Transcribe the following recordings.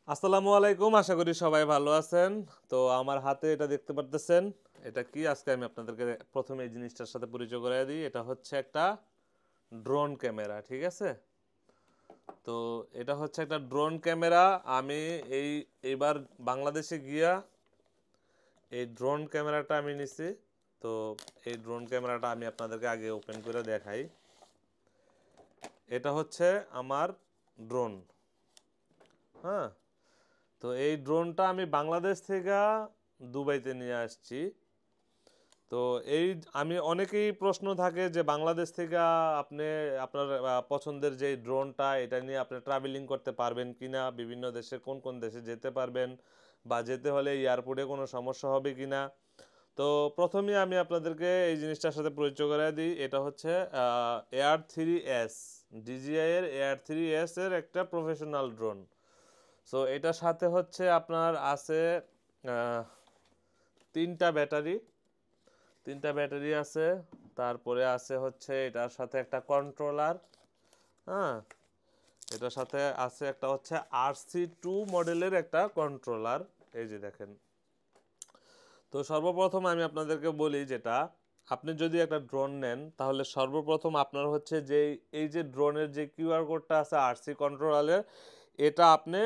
আসসালামু আলাইকুম, আশা করি সবাই ভালো আছেন। তো আমার হাতে এটা দেখতে পারতেছেন, এটা কি আজকে আমি আপনাদেরকে প্রথমে এই জিনিসটার সাথে পরিচয় করিয়ে দিই। এটা হচ্ছে একটা ড্রোন ক্যামেরা, ঠিক আছে? তো এটা হচ্ছে একটা ড্রোন ক্যামেরা। আমি এই এবার বাংলাদেশে গিয়া এই ড্রোন ক্যামেরাটা আমি নিছি। তো এই ড্রোন ক্যামেরাটা আমি আপনাদেরকে আগে ওপেন করে দেখাই। এটা হচ্ছে আমার ড্রোন। হ্যাঁ, তো এই ড্রোনটা আমি বাংলাদেশ থেকে দুবাইতে নিয়ে আসছি। তো এই আমি অনেকেই প্রশ্ন থাকে যে বাংলাদেশ থেকে আপনি আপনার পছন্দের যে ড্রোনটা এটা নিয়ে আপনি ট্রাভেলিং করতে পারবেন কিনা, বিভিন্ন দেশে কোন কোন দেশে যেতে পারবেন, বা যেতে হলে এয়ারপোর্টে কোনো সমস্যা হবে কিনা। তো প্রথমেই আমি আপনাদেরকে এই জিনিসটার সাথে পরিচয় করে দিই। এটা হচ্ছে AR-3S, DJI এর AR-3S এর একটা প্রফেশনাল ড্রোন। সো এটার সাথে হচ্ছে আপনার আছে আহ, তিনটা ব্যাটারি তিনটা ব্যাটারি আছে। তারপরে আছে হচ্ছে এটার সাথে একটা কন্ট্রোলার। হ্যাঁ, এটার সাথে আছে একটা হচ্ছে RC2 মডেলের একটা কন্ট্রোলার। এই যে দেখেন। তো সর্বপ্রথম আমি আপনাদেরকে বলি, যেটা আপনি যদি একটা ড্রোন নেন তাহলে সর্বপ্রথম আপনার হচ্ছে যে এই যে ড্রোনের যে কিউআর কোডটা আছে RC কন্ট্রোলারের, এটা আপনি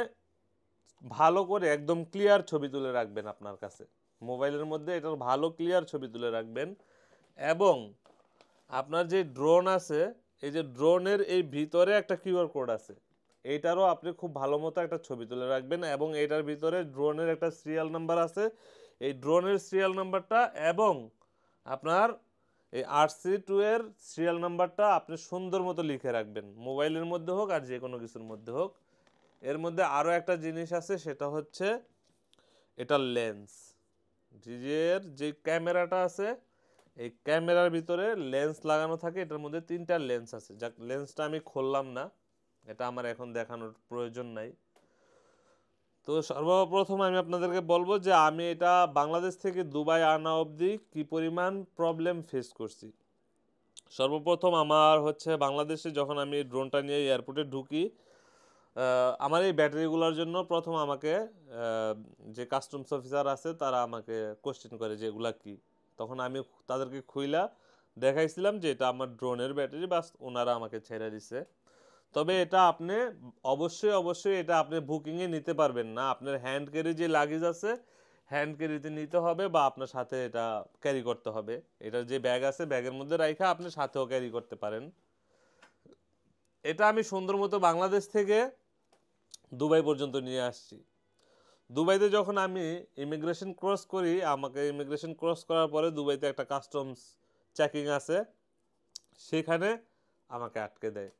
ভালো করে একদম ক্লিয়ার ছবি তুলে রাখবেন আপনার কাছে। মোবাইলের মধ্যে এটার ভালো ক্লিয়ার ছবি তুলে রাখবেন। এবং আপনার যে ড্রোন আছে, এই যে ড্রোনের এই ভিতরে একটা কিউআর কোড আছে, এইটারও আপনি খুব ভালো মতো একটা ছবি তুলে রাখবেন। এবং এটার ভিতরে ড্রোনের একটা সিরিয়াল নাম্বার আছে, এই ড্রোনের সিরিয়াল নাম্বারটা এবং আপনার এই RC2 এর সিরিয়াল নাম্বারটা আপনি সুন্দর মতো লিখে রাখবেন, মোবাইলের মধ্যে হোক আর যে কোনো কিছুর মধ্যে হোক। এর মধ্যে আরও একটা জিনিস আছে, সেটা হচ্ছে এটার লেন্স। ডিজের যে ক্যামেরাটা আছে, এই ক্যামেরার ভিতরে লেন্স লাগানো থাকে। এটার মধ্যে তিনটা লেন্স আছে, যাক লেন্সটা আমি খুললাম না, এটা আমার এখন দেখানোর প্রয়োজন নাই। তো সর্বপ্রথম আমি আপনাদেরকে বলবো যে আমি এটা বাংলাদেশ থেকে দুবাই আনা অবধি কি পরিমাণ প্রবলেম ফেস করছি। সর্বপ্রথম আমার হচ্ছে বাংলাদেশে যখন আমি ড্রোনটা নিয়ে এয়ারপোর্টে ঢুকি, আমার এই ব্যাটারিগুলোর জন্য প্রথম আমাকে যে কাস্টমস অফিসার আছে তারা আমাকে কোশ্চেন করে যে এগুলা কি। তখন আমি তাদেরকে খুইলা দেখাইছিলাম যে এটা আমার ড্রোনের ব্যাটারি, বাস ওনারা আমাকে ছেড়ে দিছে। তবে এটা আপনি অবশ্যই অবশ্যই এটা আপনি বুকিংয়ে নিতে পারবেন না, আপনার হ্যান্ড ক্যারি যে লাগেজ আছে হ্যান্ড ক্যারিতে নিতে হবে, বা আপনার সাথে এটা ক্যারি করতে হবে। এটার যে ব্যাগ আছে ব্যাগের মধ্যে রাখা আপনি সাথেও ক্যারি করতে পারেন। এটা আমি সুন্দর মতো বাংলাদেশ থেকে দুবাই পর্যন্ত নিয়ে আসছি। দুবাইতে যখন আমি ইমিগ্রেশন ক্রস করি, আমাকে ইমিগ্রেশন ক্রস করার পরে দুবাইতে একটা কাস্টমস চেকিং আছে, সেখানে আমাকে আটকে দেয়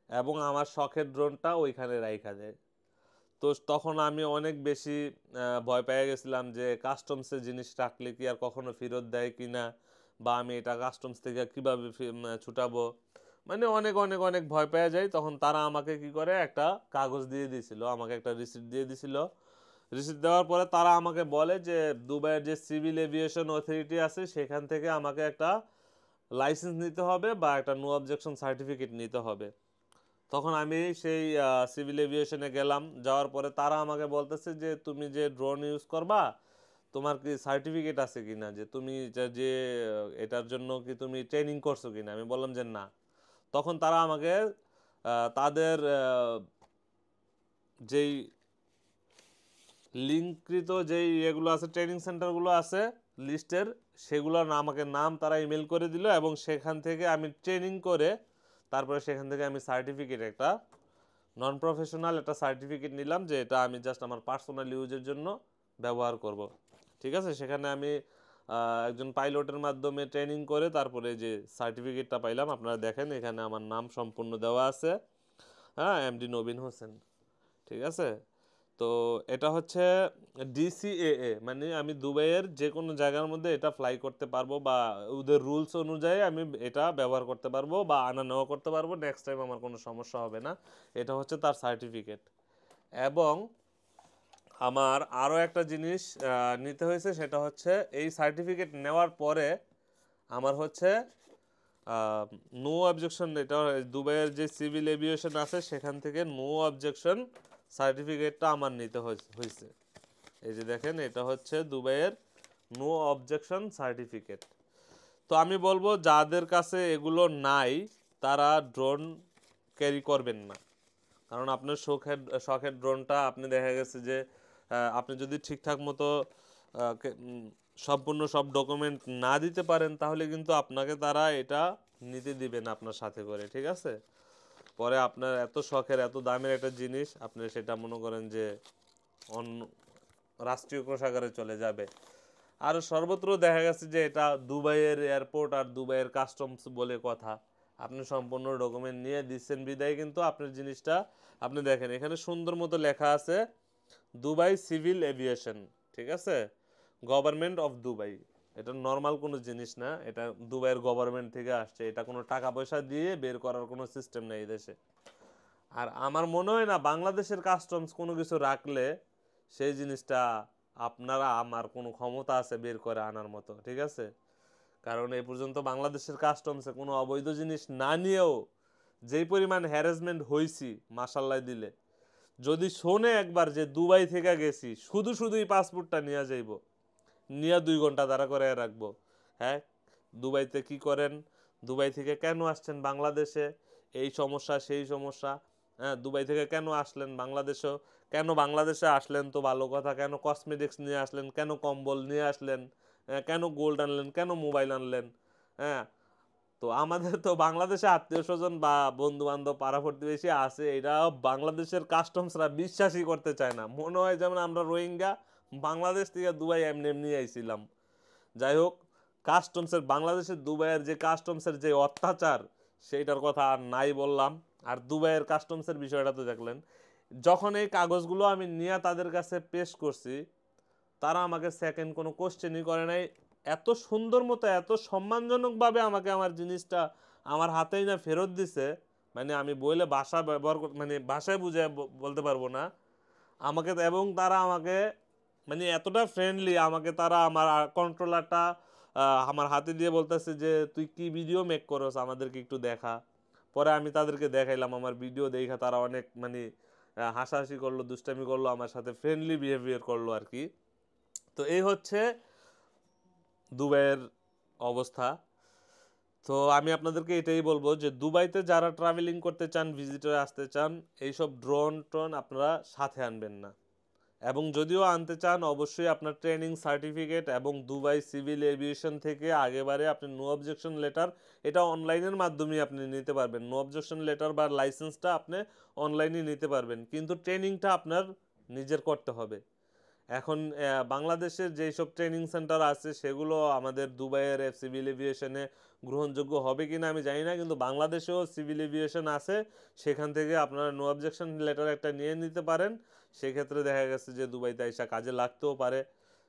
এবং আমার শখের ড্রোনটা ওইখানে রাইখা দেয়। তো তখন আমি অনেক বেশি ভয় পেয়ে গেছিলাম যে কাস্টমসে জিনিস রাখলে কি আর কখনো ফেরত দেয় কি না, বা আমি এটা কাস্টমস থেকে কীভাবে ছুটাবো। মানে অনেক অনেক অনেক ভয় পেয়ে যাই। তখন তারা আমাকে কি করে, একটা কাগজ দিয়ে দিয়েছিল, আমাকে একটা রিসিপ্ট দিয়ে দিছিল। রিসিপ্ট দেওয়ার পরে তারা আমাকে বলে যে দুবাইয়ের যে সিভিল এভিয়েশন অথরিটি আছে সেখান থেকে আমাকে একটা লাইসেন্স নিতে হবে বা একটা নো অবজেকশন সার্টিফিকেট নিতে হবে। তখন আমি সেই সিভিল এভিয়েশনে গেলাম, যাওয়ার পরে তারা আমাকে বলতেছে যে তুমি যে ড্রোন ইউজ করবা, তোমার কি সার্টিফিকেট আছে কিনা, যে তুমি যে এটার জন্য কি তুমি ট্রেনিং করছো কিনা। আমি বললাম যে না। তখন তারা আমাকে তাদের যেই লিঙ্ককৃত যেই এগুলো আছে, ট্রেনিং সেন্টারগুলো আছে লিস্টের, সেগুলোর আমাকে নাম তারা ইমেল করে দিল, এবং সেখান থেকে আমি ট্রেনিং করে তারপরে সেখান থেকে আমি সার্টিফিকেট, একটা নন প্রফেশনাল একটা সার্টিফিকেট নিলাম, যে এটা আমি জাস্ট আমার পার্সোনাল ইউজের জন্য ব্যবহার করব। ঠিক আছে, সেখানে আমি একজন পাইলটের মাধ্যমে ট্রেনিং করে তারপরে যে সার্টিফিকেটটা পাইলাম, আপনারা দেখেন এখানে আমার নাম সম্পূর্ণ দেওয়া আছে। হ্যাঁ, MD নবীন হোসেন। ঠিক আছে। তো এটা হচ্ছে DCAA, মানে আমি দুবাইয়ের যে কোনো জায়গার মধ্যে এটা ফ্লাই করতে পারবো, বা ওদের রুলস অনুযায়ী আমি এটা ব্যবহার করতে পারবো বা আনা নেওয়া করতে পারবো, নেক্সট টাইম আমার কোনো সমস্যা হবে না। এটা হচ্ছে তার সার্টিফিকেট। এবং আমার আরও একটা জিনিস নিতে হয়েছে, সেটা হচ্ছে এই সার্টিফিকেট নেওয়ার পরে আমার হচ্ছে নো অবজেকশন, এটা দুবাইয়ের যে সিভিল এভিয়েশন আছে সেখান থেকে নো অবজেকশন সার্টিফিকেটটা আমার নিতে হয়েছে। এই যে দেখেন, এটা হচ্ছে দুবাইয়ের নো অবজেকশন সার্টিফিকেট। তো আমি বলবো যাদের কাছে এগুলো নাই তারা ড্রোন ক্যারি করবেন না, কারণ আপনার শখের ড্রোনটা আপনি দেখা গেছে যে আপনি যদি ঠিকঠাক মতো সম্পূর্ণ সব ডকুমেন্ট না দিতে পারেন তাহলে কিন্তু আপনাকে তারা এটা নিতে দিবেন আপনার সাথে করে, ঠিক আছে? পরে আপনার এত শখের এত দামের একটা জিনিস আপনি সেটা মনে করেন যে অন্য রাষ্ট্রীয় কোষাগারে চলে যাবে। আর সর্বত্র দেখা গেছে যে এটা দুবাইয়ের এয়ারপোর্ট আর দুবাইয়ের কাস্টমস বলে কথা, আপনি সম্পূর্ণ ডকুমেন্ট নিয়ে দিচ্ছেন বিদায় কিন্তু আপনার জিনিসটা আপনি দেখেন এখানে সুন্দর মতো লেখা আছে দুবাই সিভিল এভিয়েশন, ঠিক আছে, গভর্নমেন্ট অফ দুবাই। এটা নর্মাল কোনো জিনিস না, এটা দুবাইয়ের গভর্নমেন্ট থেকে আসছে, এটা কোনো টাকা পয়সা দিয়ে বের করার কোনো সিস্টেম নেই দেশে। আর আমার মনে হয় না বাংলাদেশের কাস্টমস কোনো কিছু রাখলে সেই জিনিসটা আপনারা আমার কোনো ক্ষমতা আছে বের করে আনার মতো, ঠিক আছে? কারণ এই পর্যন্ত বাংলাদেশের কাস্টমসে কোনো অবৈধ জিনিস না নিয়েও যেই পরিমাণ হ্যারাসমেন্ট হয়েছি মাসাল্লাহ দিলে, যদি শোনে একবার যে দুবাই থেকে গেছি শুধুই পাসপোর্টটা নিয়ে যাইব, নিয়ে 2 ঘন্টা দাঁড়া করে রাখবো। হ্যাঁ, দুবাইতে কি করেন, দুবাই থেকে কেন আসছেন বাংলাদেশে, এই সমস্যা সেই সমস্যা, হ্যাঁ দুবাই থেকে কেন আসলেন বাংলাদেশেও, কেন বাংলাদেশে আসলেন তো ভালো কথা, কেন কসমেটিক্স নিয়ে আসলেন, কেন কম্বল নিয়ে আসলেন, কেন গোল্ড আনলেন, কেন মোবাইল আনলেন, হ্যাঁ। তো আমাদের তো বাংলাদেশে আত্মীয় স্বজন বা বন্ধু বান্ধব পাড়া প্রতিবেশী আছে, এটা বাংলাদেশের কাস্টমসরা বিশ্বাসই করতে চায় না, মনে হয় যেমন আমরা রোহিঙ্গা বাংলাদেশ থেকে দুবাই এমনি এমনি আইছিলাম। যাই হোক, বাংলাদেশের দুবাইয়ের যে কাস্টমসের যে অত্যাচার সেইটার কথা আর নাই বললাম। আর দুবাইয়ের কাস্টমসের বিষয়টা তো দেখলেন, যখন এই কাগজগুলো আমি নিয়ে তাদের কাছে পেশ করছি তারা আমাকে সেকেন্ড কোনো কোশ্চেনই করে নাই, এত সুন্দর মতো এত সম্মানজনকভাবে আমাকে আমার জিনিসটা আমার হাতেই না ফেরত দিছে, মানে আমি বইলে ভাষা ব্যবহার মানে ভাষায় বুঝে বলতে পারবো না আমাকে। এবং তারা আমাকে মানে এতটা ফ্রেন্ডলি, আমাকে তারা আমার কন্ট্রোলারটা আমার হাতে দিয়ে বলতেছে যে তুই কি ভিডিও মেক করস আমাদেরকে একটু দেখা। পরে আমি তাদেরকে দেখাইলাম আমার ভিডিও, দেখা তারা অনেক মানে হাসাহাসি করলো, দুষ্টামি করলো, আমার সাথে ফ্রেন্ডলি বিহেভিয়ার করলো আর কি। তো এই হচ্ছে দুবাইয়ের অবস্থা। তো আমি আপনাদেরকে এটাই বলবো যে দুবাইতে যারা ট্রাভেলিং করতে চান, ভিজিটর আসতে চান, এইসব ড্রোন টোন আপনারা সাথে আনবেন না। এবং যদিও আনতে চান অবশ্যই আপনার ট্রেনিং সার্টিফিকেট এবং দুবাই সিভিল এভিয়েশন থেকে আগেবারে আপনি নো অবজেকশন লেটার, এটা অনলাইনের মাধ্যমে আপনি নিতে পারবেন, নো অবজেকশন লেটার বা লাইসেন্সটা আপনি অনলাইনে নিতে পারবেন, কিন্তু ট্রেনিংটা আপনার নিজের করতে হবে। এখন বাংলাদেশের যেই সব ট্রেনিং সেন্টার আছে সেগুলো আমাদের দুবাইয়ের সিভিল এভিয়েশনে গ্রহণযোগ্য হবে কিনা আমি জানি না, কিন্তু বাংলাদেশেও সিভিল এভিয়েশন আছে, সেখান থেকে আপনারা নো অবজেকশন লেটার একটা নিয়ে নিতে পারেন। সেক্ষেত্রে দেখা গেছে যে দুবাইতে এসে কাজে লাগতেও পারে,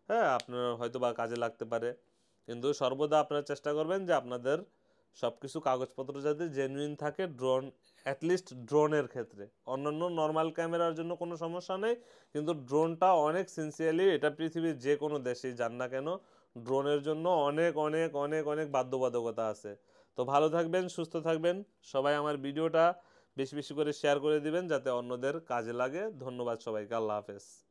হ্যাঁ আপনার হয়তো বা কাজে লাগতে পারে। কিন্তু সর্বদা আপনারা চেষ্টা করবেন যে আপনাদের সব কিছু কাগজপত্র যাতে জেনুইন থাকে, ড্রোন অ্যাটলিস্ট ড্রোনের ক্ষেত্রে, অন্যান্য নর্মাল ক্যামেরার জন্য কোনো সমস্যা নেই, কিন্তু ড্রোনটা অনেক সিনসিয়ারলি, এটা পৃথিবীর যে কোনো দেশেই যান না কেন ড্রোনের জন্য অনেক অনেক অনেক অনেক বাধ্যবাধকতা আছে। তো ভালো থাকবেন, সুস্থ থাকবেন সবাই, আমার ভিডিওটা বেশি বেশি করে শেয়ার করে দিবেন যাতে অন্যদের কাজে লাগে। ধন্যবাদ সবাইকে, আল্লাহ হাফেজ।